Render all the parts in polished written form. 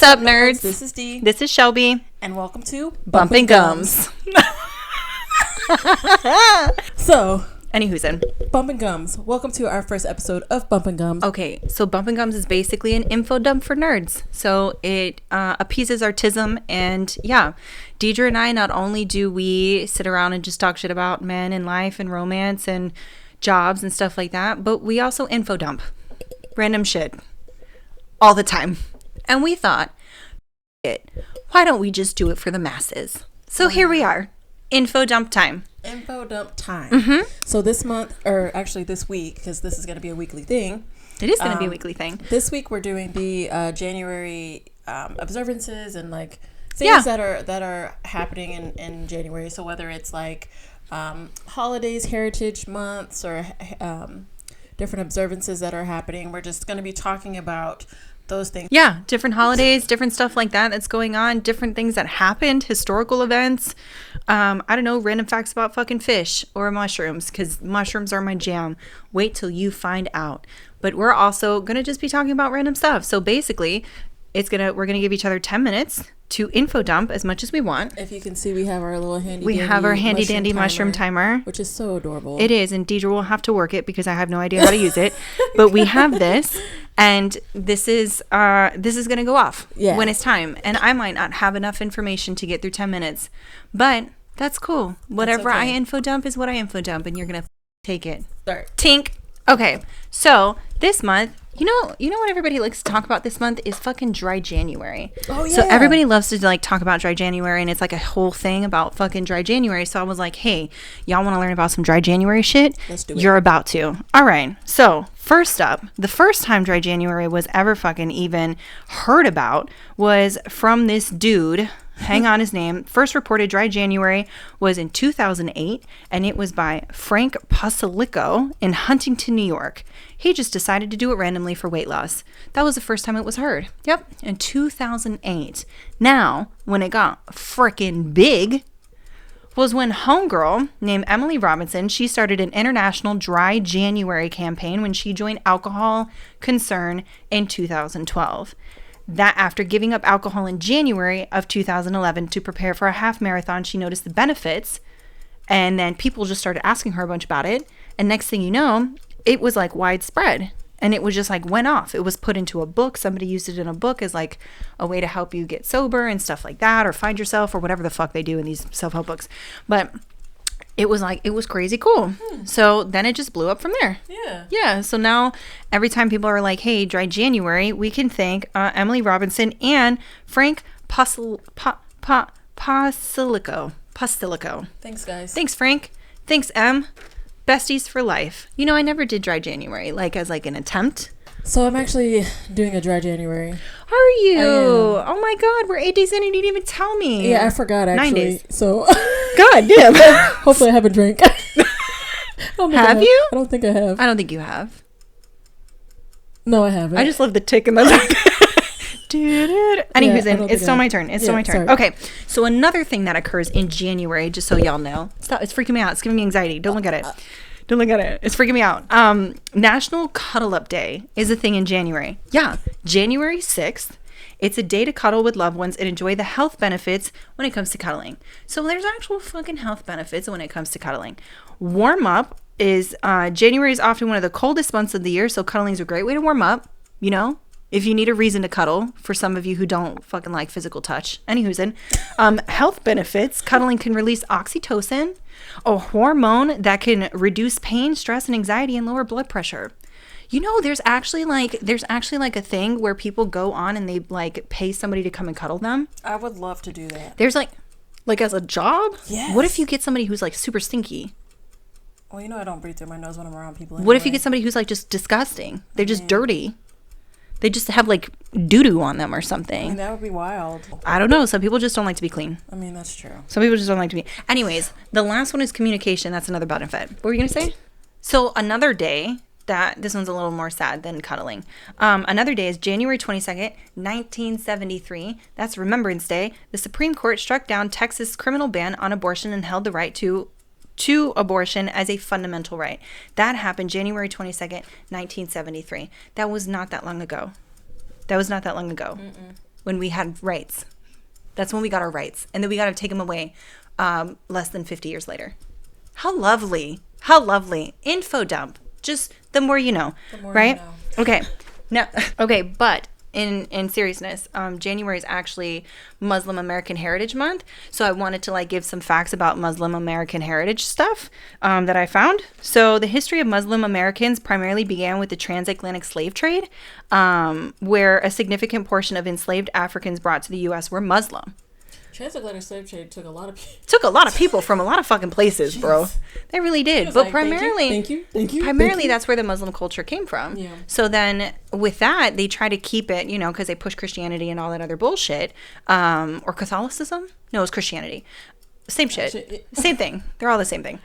up, nerds? This is Dee. This is Shelby. And welcome to Bumpin Gums. So, Anywho's Bumpin Gums. Welcome to our first episode of Bumpin Gums. Okay, so Bumpin Gums is basically an info dump for nerds. So it appeases autism, and yeah, Deidre and I, not only do we sit around and just talk shit about men and life and romance and jobs and stuff like that, but we also info dump random shit all the time. And we thought, why don't we just do it for the masses? So here we are, info dump time. Info dump time. Mm-hmm. So this month, or actually this week, because this is going to be a weekly thing. It is going to be a weekly thing. This week we're doing the January observances and like things that are happening in January. So whether it's like holidays, heritage months, or different observances that are happening, we're just going to be talking about those things. Yeah, different holidays, different stuff like that that's going on, different things that happened, historical events. I don't know, random facts about fucking fish or mushrooms, because mushrooms are my jam. Wait till you find out. But we're also going to just be talking about random stuff. So basically, we're going to give each other 10 minutes to info dump as much as we want. If you can see, we have our little handy dandy mushroom timer, which is so adorable. It is, and Deidre will have to work it because I have no idea how to use it. But we have this, and this is going to go off when it's time. And I might not have enough information to get through 10 minutes, but that's cool. Whatever I info dump is what I info dump, and you're going to take it. Start. Tink. Okay, so this month, you know what everybody likes to talk about this month is fucking dry January. Oh, yeah. So everybody loves to like talk about dry January, and it's like a whole thing about fucking dry January. So I was like, hey, y'all want to learn about some dry January shit? Let's do it. You're about to. All right. So first up, the first time dry January was ever fucking even heard about was from this dude. Hang on, his name. First reported dry January was in 2008, and it was by Frank Pasilico in Huntington, New York. He just decided to do it randomly for weight loss. That was the first time it was heard. Yep, in 2008. Now, when it got frickin' big was when homegirl named Emily Robinson, she started an international dry January campaign when she joined Alcohol Concern in 2012. That after giving up alcohol in January of 2011 to prepare for a half marathon, she noticed the benefits, and then people just started asking her a bunch about it. And next thing you know, it was like widespread, and it was just like went off. It was put into a book. Somebody used it in a book as like a way to help you get sober and stuff like that, or find yourself, or whatever the fuck they do in these self-help books. But it was crazy cool. So then it just blew up from there. Yeah. So now every time people are like, hey, dry January, we can thank Emily Robinson and Frank Pasilico. Thanks, guys. Thanks, Frank. Thanks, Em. Besties for life. I never did dry January, like as like an attempt. So I'm actually doing a dry January. Are you? Oh my God, we're 8 days in and you didn't even tell me. Yeah, I forgot actually. 9 days. So God damn. Hopefully I have a drink. Have you? I don't think I have. I don't think you have. No, I haven't. I just love the tick in the back. Anywho's, it's still my turn. It's still my turn. Sorry. Okay, so another thing that occurs in January, just so y'all know. Stop, it's freaking me out. It's giving me anxiety. Don't look at it. Don't look at it. It's freaking me out. National Cuddle Up Day is a thing in January. Yeah, January 6th. It's a day to cuddle with loved ones and enjoy the health benefits when it comes to cuddling. So there's actual fucking health benefits when it comes to cuddling. Warm up is, January is often one of the coldest months of the year, so cuddling is a great way to warm up, if you need a reason to cuddle, for some of you who don't fucking like physical touch. Health benefits, cuddling can release oxytocin, a hormone that can reduce pain, stress, and anxiety and lower blood pressure. There's actually like a thing where people go on and they like pay somebody to come and cuddle them. I would love to do that. There's like as a job? Yes. What if you get somebody who's like super stinky? Well, I don't breathe through my nose when I'm around people anyway. What if you get somebody who's like just disgusting? They're just dirty. They just have like doo-doo on them or something. That would be wild. I don't know. Some people just don't like to be clean. That's true. Some people just don't like to be. Anyways, the last one is communication. That's another benefit. What were you going to say? So another day this one's a little more sad than cuddling. Another day is January 22nd, 1973. That's Remembrance Day. The Supreme Court struck down Texas' criminal ban on abortion and held the right to abortion as a fundamental right. That happened January 22nd, 1973. That was not that long ago. Mm-mm. when we had rights. That's when we got our rights. And then we got to take them away less than 50 years later. How lovely. How lovely. Info dump. Just the more you know, right? You know. Okay. Now, okay, but in seriousness, January is actually Muslim American Heritage Month. So I wanted to give some facts about Muslim American heritage stuff that I found. So the history of Muslim Americans primarily began with the transatlantic slave trade, where a significant portion of enslaved Africans brought to the U.S. were Muslim. Transatlantic slave trade took a lot of people from a lot of fucking places. Jeez. Bro. They really did. But primarily, thank you. Primarily, that's where the Muslim culture came from. Yeah. So then, with that, they try to keep it, because they push Christianity and all that other bullshit, or Catholicism. No, it was Christianity. Same shit. Same thing. They're all the same thing.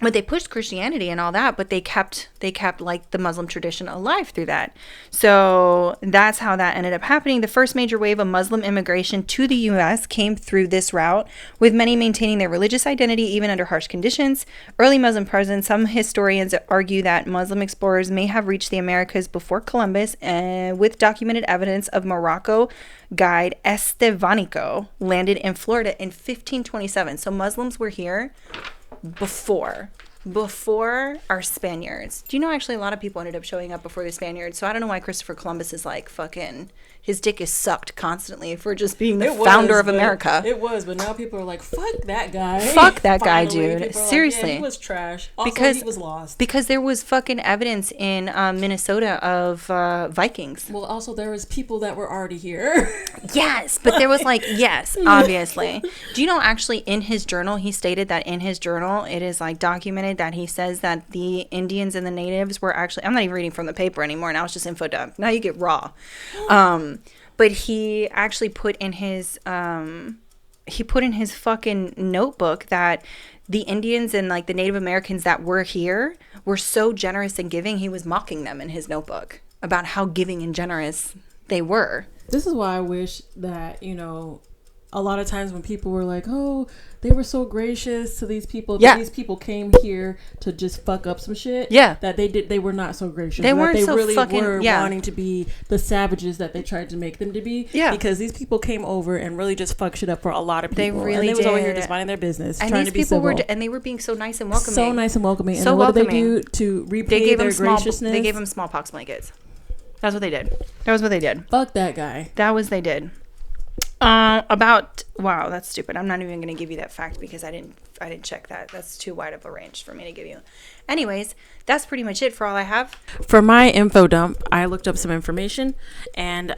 But they pushed Christianity and all that, but they kept the Muslim tradition alive through that. So that's how that ended up happening. The first major wave of Muslim immigration to the U.S. came through this route, with many maintaining their religious identity even under harsh conditions. Early Muslim presence, some historians argue that Muslim explorers may have reached the Americas before Columbus, with documented evidence of Morocco guide Estevanico landed in Florida in 1527. So Muslims were here before our Spaniards. Do you know actually a lot of people ended up showing up before the Spaniards? So I don't know why Christopher Columbus is fucking, his dick is sucked constantly for just being the founder of America. It was, but now people are like, fuck that guy. Fuck that guy, dude. Seriously. Yeah, he was trash. Also, he was lost. Because there was fucking evidence in Minnesota of Vikings. Well, also there was people that were already here. Yes, but there was yes, obviously. Do you know actually in his journal, he stated that in his journal, it is documented that he says that the Indians and the natives were actually, I'm not even reading from the paper anymore. Now it's just info dump. Now you get raw. But he actually put in his fucking notebook that the Indians and the Native Americans that were here were so generous and giving. He was mocking them in his notebook about how giving and generous they were. This is why I wish that, a lot of times when people were like, oh, they were so gracious to these people. Yeah. These people came here to just fuck up some shit. Yeah. That they were not so gracious. They weren't they so really fucking, were wanting to be the savages that they tried to make them to be. Yeah. Because these people came over and really just fucked shit up for a lot of people. They really and did. was over here just minding their business, and trying these to be people civil. and they were being so nice and welcoming. So nice and welcoming. So and what welcoming. did they do to repay their graciousness? They gave them smallpox blankets. That's what they did. That was what they did. Fuck that guy. That was they did. Wow, that's stupid. I'm not even going to give you that fact because I didn't check that. That's too wide of a range for me to give you. Anyways, that's pretty much it for all I have. For my info dump, I looked up some information, and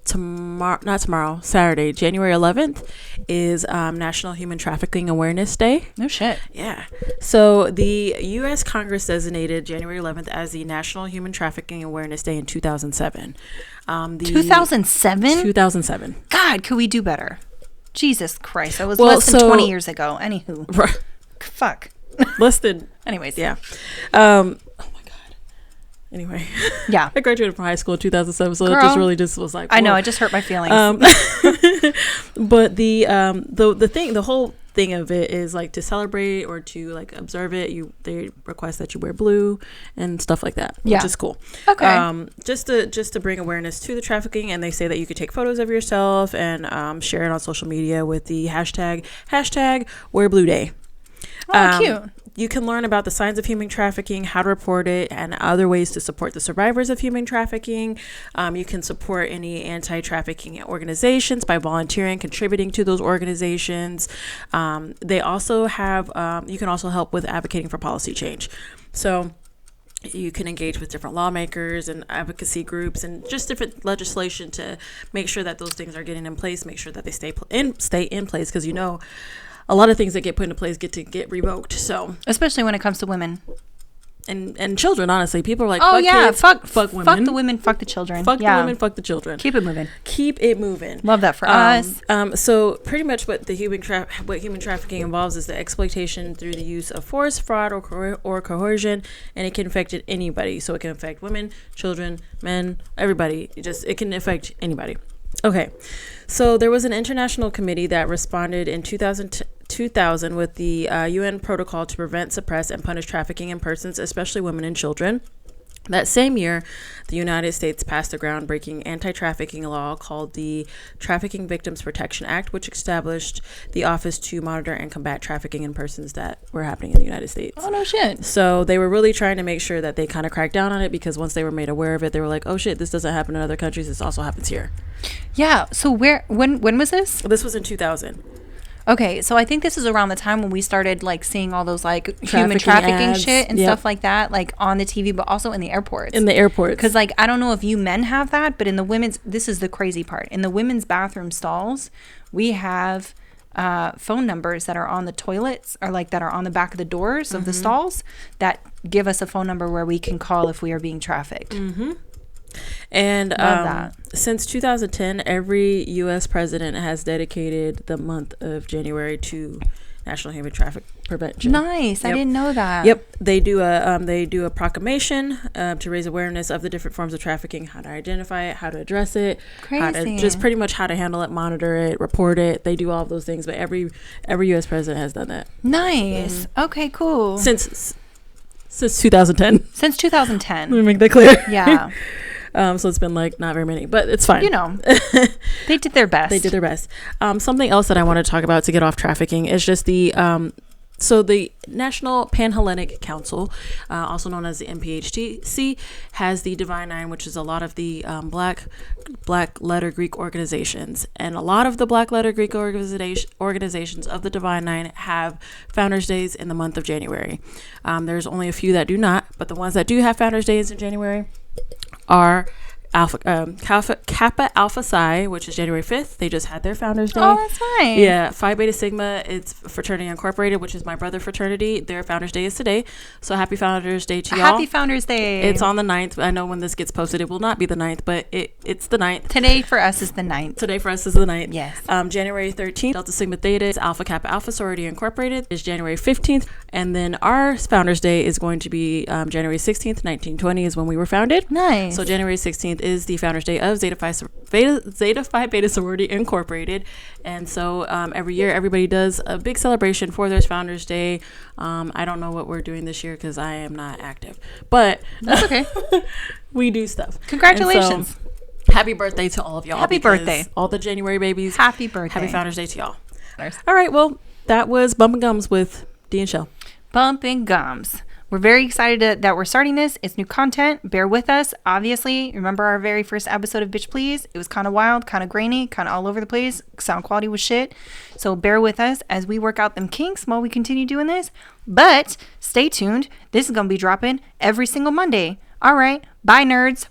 Saturday, January 11th is National Human Trafficking Awareness Day. No shit. Yeah. So the U.S. Congress designated January 11th as the National Human Trafficking Awareness Day in 2007. 2007? 2007. God, could we do better? Jesus Christ. That was less than 20 years ago. Anywho. Right. Fuck. Less than. Anyways. Yeah. Oh my God. Anyway. Yeah. I graduated from high school in 2007, so it just really just was like, whoa. I know, it just hurt my feelings. But the whole thing of it is to celebrate or to observe it. They request that you wear blue and stuff like that, which is cool. Okay. Just to bring awareness to the trafficking, and they say that you could take photos of yourself and share it on social media with the hashtag Wear Blue Day. Oh, cute. You can learn about the signs of human trafficking, how to report it, and other ways to support the survivors of human trafficking. You can support any anti-trafficking organizations by volunteering, contributing to those organizations. They also have, you can also help with advocating for policy change. So you can engage with different lawmakers and advocacy groups and just different legislation to make sure that those things are getting in place, make sure that they stay in place, because a lot of things that get put into place get revoked. So especially when it comes to women and children, honestly, people are like, oh fuck yeah, kids, fuck women, fuck the women, fuck the children, fuck the women, fuck the children. Keep it moving. Love that for us. So pretty much what human trafficking involves is the exploitation through the use of force, fraud, or coercion, and it can affect anybody. So it can affect women, children, men, everybody. It can affect anybody. Okay, so there was an international committee that responded in 2000 with the UN protocol to prevent, suppress, and punish trafficking in persons, especially women and children. That same year, the United States passed a groundbreaking anti-trafficking law called the Trafficking Victims Protection Act, which established the office to monitor and combat trafficking in persons that were happening in the United States. Oh, no shit. So they were really trying to make sure that they kind of cracked down on it, because once they were made aware of it, they were like, oh shit, this doesn't happen in other countries. This also happens here. Yeah. So when was this? This was in 2000. Okay, so I think this is around the time when we started like seeing all those like human trafficking ads, shit and yep. stuff like that, like on the TV, but also in the airports. In the airports. Because like, I don't know if you men have that, but in the women's, this is the crazy part. In the women's bathroom stalls, we have phone numbers that are on the toilets, or like that are on the back of the doors of the stalls, that give us a phone number where we can call if we are being trafficked. And since 2010, every U.S. president has dedicated the month of January to National Human Traffic Prevention. Nice. Yep. I didn't know that. Yep. They do a proclamation to raise awareness of the different forms of trafficking, how to identify it, how to address it, just pretty much how to handle it, monitor it, report it. They do all of those things, but every U.S. president has done that. Nice. Okay, cool. Since 2010. Since 2010. Let me make that clear. Yeah. So it's been like not very many, but it's fine. You know, they did their best. They did their best. Something else that I want to talk about to get off trafficking is just the National Pan-Hellenic Council, also known as the NPHTC, has the Divine Nine, which is a lot of the black letter Greek organizations. And a lot of the black letter Greek organizations of the Divine Nine have Founders Days in the month of January. There's only a few that do not, but the ones that do have Founders Days in January are Kappa Alpha Psi, which is January 5th. They just had their Founders Day. Oh, that's nice. Yeah. Phi Beta Sigma, it's Fraternity Incorporated, which is my brother fraternity. Their Founders Day is today. So happy Founders Day to y'all. Happy Founders Day. It's on the 9th. I know when this gets posted, it will not be the 9th, but it's the 9th. Today for us is the 9th. Today for us is the 9th. Yes. January 13th, Delta Sigma Theta is Alpha Kappa Alpha Sorority Incorporated is January 15th. And then our Founders Day is going to be January 16th, 1920 is when we were founded. Nice. So January 16th is the Founders Day of Zeta Phi Beta Sorority Incorporated. And so every year everybody does a big celebration for their Founders Day. I don't know what we're doing this year because I am not active, but that's okay. We do stuff. Congratulations. So, happy birthday to all of y'all. Happy birthday. All the January babies. Happy birthday. Happy Founders Day to y'all. All right. Well, that was Bumpin Gums with Dee and Shell. Bumpin Gums. We're very excited that we're starting this. It's new content. Bear with us. Obviously, remember our very first episode of Bitch Please? It was kind of wild, kind of grainy, kind of all over the place. Sound quality was shit. So bear with us as we work out them kinks while we continue doing this. But stay tuned. This is going to be dropping every single Monday. All right. Bye, nerds.